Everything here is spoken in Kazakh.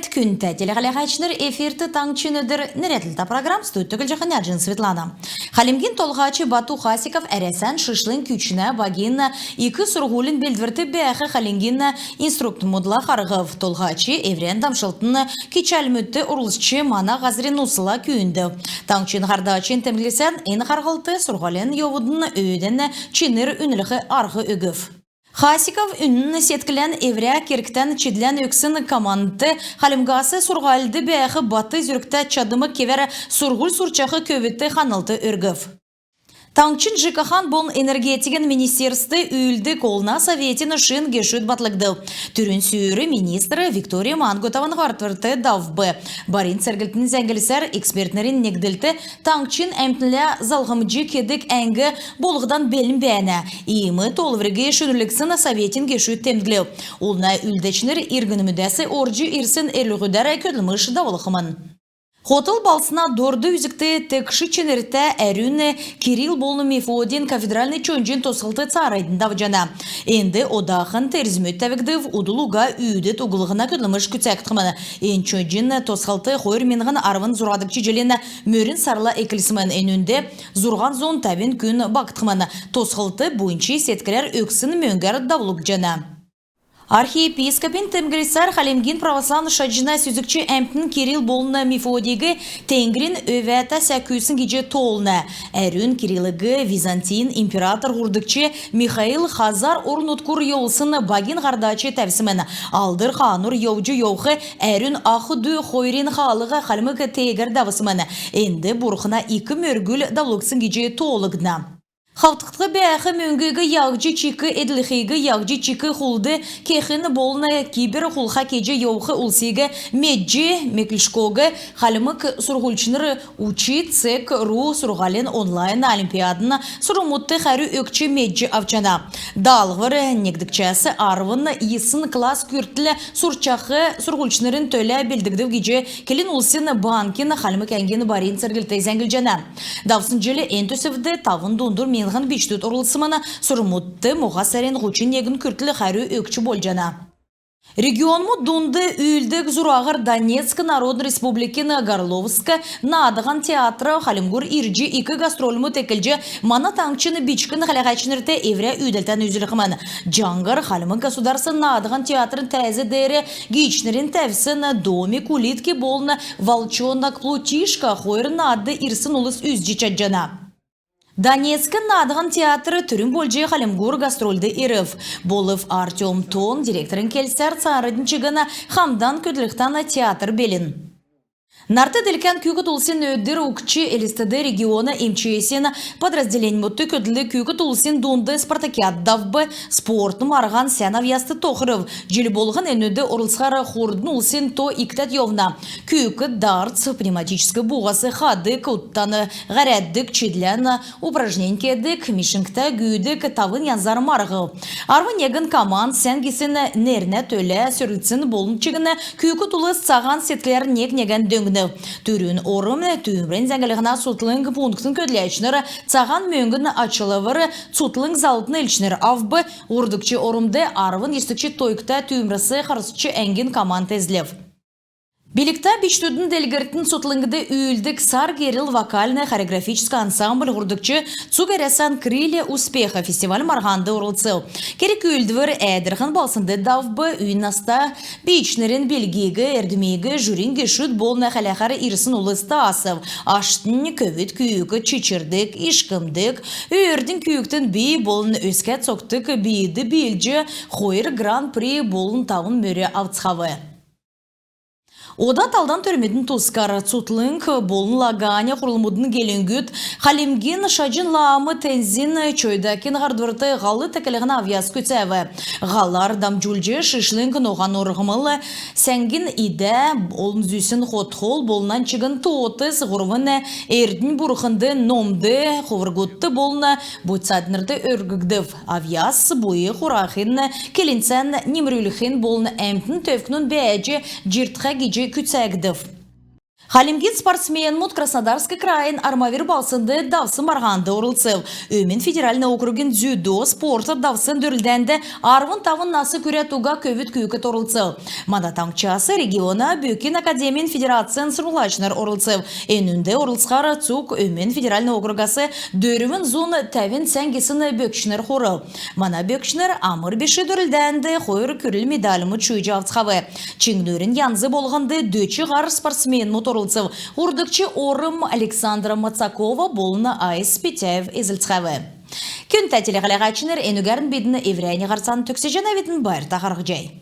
Привет, күнті. Телехалихачныр эфирті таңчыныдыр неретілді программ студтігіл жақыняджын Светлана. Халимгин толғачы Бату Хасиков әресен шышлын күчіне багин екі сұрғулын белдвірті бәхі халингин инструкт мудла қарғыв. Толғачы еврен дамшылтын кечәлмүтті ұрлысчы мана ғазрин ұсыла күйінді. Таңчын ғардачын тәмгілесен ен қарғылты сұрғален евудын өйден чиныр үніліғі арғы үгів. Хасиков үнін сеткілен евря керктен чидлен өксін команды халимгасы сұрғалды бәйхі баты зүрікті чадымы кевер сұрғыл сұрчақы көбітті ханылты үргів. Таңчын Жикахан бұл энергетиген министерсті үйілді қолына советіні шын кешуд батлыгды. Түрін сүйірі министрі Виктория Манготаван ғартвырты давбы. Барин сәргілтін зәңгілісер экспертнерін негділті таңчын әмтілі залғымыджы кедік әңгі болғыдан белін бәйіні. Иімі толывірге шүніліксін советін кешуд темділі. Олына үлдечінер иргіні мүдәсі орджы ирсін әрліғыдар көділміш давылықымын. Хотыл балсына дорды үзікті текші ченерті әрін Кирилл болны Мефодин кафедральный чөнжін тосылты царайдың давжана. Енді одақын терзімет тәвікдів удылуға үйдет уғылығына көділіміш күтсәктімін. Ен чөнжін тосылты қойыр менғін арвын зұрадық чежелені мөрін сарла екілісімін. Енінде зұрған зон тәвін күн бақтымын. Тосылты бойынчы сеткілер өксін мөңгер давлық жана. Архиепископин тәмгілісар Халимгин православны шаджына сүзікчі әмтін Кирилл болны Мефодигі тенгрин өветі сәкүйсін кеже толны. Әрін Кириллігі Византин император ғұрдықчы Михаил Хазар орнуткур еолсын багин ғардачы тәвсімен. Алдыр қанур еуджы еуқы әрін ақы дөй қойрин қалығы қалмығы тегір давысымен. Енді бұрқына екі мөргіл давлықсын кеже толығына. Хавтықтығы бәйхі мөңгігі яғжы чикі әділіхейгі яғжы чикі құлды кехін болны кибер құлға кеже еуқы ұлсегі меджі меклішкоғы қалымық сұрғылчыныр учи цек ру сұрғален онлайн олимпиадына сұрымутты қәрі өкчі меджі авчана. Далғыр негдікчәсі арвын есын класс күрттілі сұрчақы сұрғылчынырын төлі білдігдів кеже келін ұлсын банкин қалымық әңген барин сіргілті зәңгіл жана. Давсын желі әнтөсівді тавын дондыр менғын бештөт орылсымына сұрмутты мұғасарен ғучын егін күртілі қәрі өкчі бол жана. Регионму дунды үйілдік зұрағыр Донецк Народный Республикины Горловска надыған театры Халимгур ирджи икі гастрольму текілжі мана таңчыны бичкін қалағачынырты евря үйділтен үзіліқімін. Джангар Халимы государсы надыған театрын тәзі дәрі гейчнерін тәвсін доми кулитки болны волчонок плутишка қойыр нады ирсын ұлыс үзжі чаджана. Донецкін надыған театры түрін болжы Халимгур гастрольды ирів. Болыв Артем Тон, директорын келсер царыдың чығына Хамдан көділіктаны театр белін. Нарты ділкен күйгі тұлсын өддір ұқчы әлістіді регионы МЧСен подразделен мұтты көділі күйгі тұлсын донды спартакиат давбы спортым арған сән авиясты тоқырып. Жел болған әнөді орылсқары қордың ұлсын то иктат евна. Күйгі дартс, пневматическі бұғасы қадық, ұттаны ғарәддік, чедлен, упражненкедік, мишінгті гүйдік, тавын янзар марғы. Арвын егін команд сән кесін неріне төлі сөрілцін болын чығыны күйгі тұлыс саған сеткілер нек-неген дөңгі. Түрін орым түйімрен зәңгілігіна сұтлың пунктын көділәчінері цаған мөңгін ачылывыры сұтлың залытын елчінер авбы ордықчы орымды арвын естікчі тойкта түйімрысы қарысычы әңген команд әзлев. Билікта биштудын делгертін сұтлыңгіді үйілдік сар керіл вокальный хореографический ансамбль ғұрдықчы Цугерясан крылья успеха фестиваль марғанды орылцыл. Керек үйілдівір әдірғын балсынды давбы үйнаста бейчнерін белгегі, әрдімегі, жүрінге шүд болны қалақары ирсын ұлысты асып. Аштын көвіт күйігі чечірдік, ишкімдік, үйірдің күйіктін бей болын өскәт соқтық бейді бейілжі қойыр гран-при болын тавын мөрі авцхавы. Ода талдан түрметін тұскары цутлынг болын лаганя құрылмудын келінгүт Халимгин шаджин лаамы тензин чойдакин ғардвырты ғалы тәкілігіна авияс көтсәві. Ғалар дамжулжы шишлынг ноған орғымылы сәңгін иде олын зүйсін хотхол болынан чығын туотыз ғұрвын әрдің бұрықынды номды қовыргутты болына бұйтсаднырды өргігдів. Авияс бойы құрақын келінсән немрүліхін болын әмтін төвкінің бәйджі жиртқа геже күтсәгдів. Халимгин спортсмен мут Краснодарский крайын армавир балсынды давсын барғанды орылцев. Өмен федеральный округин дзюдо спорты давсын дөрілденді арвын тавын насы күретуға көвіт күйкі торылцев. Мада таңчасы региона Бөкин Академин Федерациян сырлачнар орылцев. Энүнде орылцқары цук Өмен федеральный округасы дөрівін зоны тәвін сәнгесіні бөкшінер хорыл. Мана бөкшінер амыр беші дөрілденді қойыр күріл медалімі чүйжі авцқавы. Чиңдөрін янзы болғанды дөчі ғар спортсмен мут Урдыкчы орым Александра Мацакова болына айс Петяев eziltxavi. Күн тәтелі қалағачыныр әнігәрін бедіні еврейні ғарсан төксе жана бетін байыр тақарғы жай.